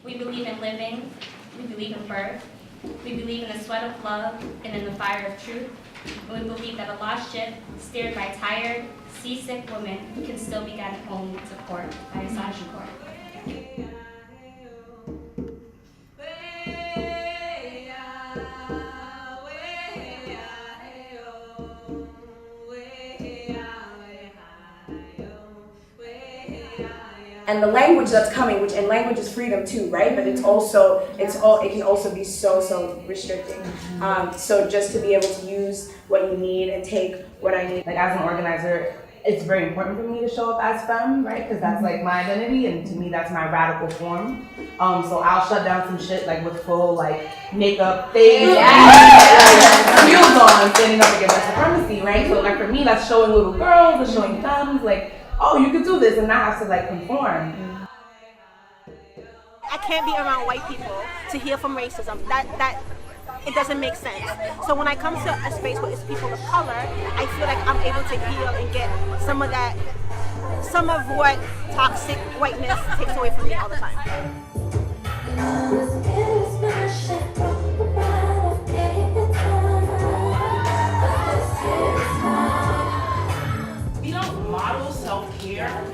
We believe in living. We believe in birth. We believe in the sweat of love and in the fire of truth. And we believe that a lost ship, steered by tired, seasick women, can still be gotten home to port by a Sasha court. And the language that's coming, and language is freedom too, right? But it can also be so restricting. So just to be able to use what you need and take what I need. Like as an organizer, it's very important for me to show up as femme, right? Because that's like my identity, and to me that's my radical form. So I'll shut down some shit like with full like makeup, face, heels on, standing up against supremacy, right? So like for me, that's showing little girls, that's showing femmes, like, oh, you can do this, and not have to like conform. I can't be around white people to heal from racism. That it doesn't make sense. So when I come to a space where it's people of color, I feel like I'm able to heal and get some of what toxic whiteness takes away from me all the time. We don't model self-care.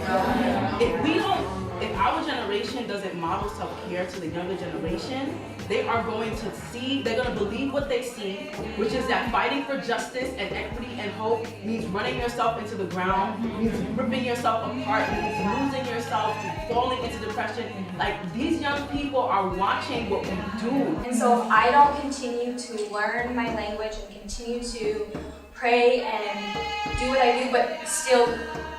If our generation doesn't model self-care to the younger generation, they're going to believe what they see, which is that fighting for justice and equity and hope means running yourself into the ground, means ripping yourself apart, means losing yourself, falling into depression. Like, these young people are watching what we do. And so if I don't continue to learn my language and continue to pray and do what I do, but still,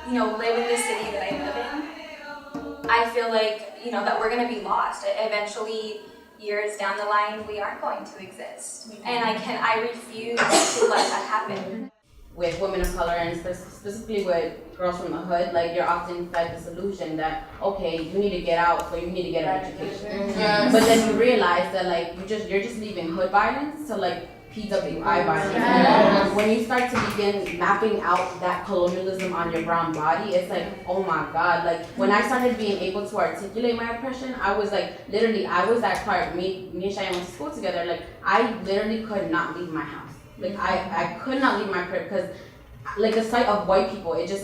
live in the city that I live in, I feel like, that we're going to be lost. Eventually, years down the line, we aren't going to exist. And I refuse to let that happen. With women of color and specifically with girls from the hood, like you're often fed this illusion that, okay, you need to get out, so you need to get an education. Yes. But then you realize that like you're just leaving hood violence to like PWI violence. Yes. When you start to begin mapping out that colonialism on your brown body, it's like, oh my God. Like when I started being able to articulate my oppression, I was like, literally, I was that Clark. Me and Cheyenne went to school together. Like I literally could not leave my house. Like I could not leave my crib because like the sight of white people, it was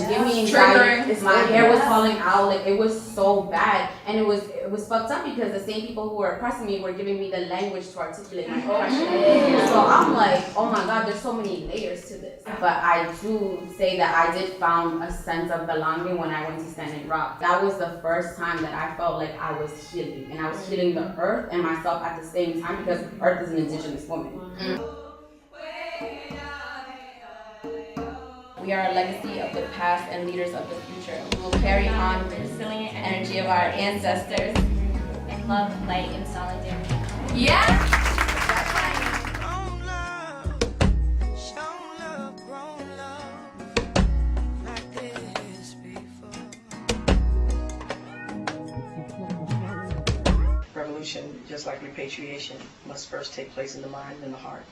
giving me anxiety. My hair was falling out, like it was so bad, and it was fucked up because the same people who were oppressing me were giving me the language to articulate my oppression. So I'm like, oh my God, there's so many layers to this. But I do say that I did found a sense of belonging when I went to Standing Rock. That was the first time that I felt like I was healing, and I was healing the earth and myself at the same time because Earth is an indigenous woman. We are a legacy of the past and leaders of the future. We will carry on the resilient energy of our ancestors And love, light, and solidarity. Yeah! Revolution, just like repatriation, must first take place in the mind and the heart.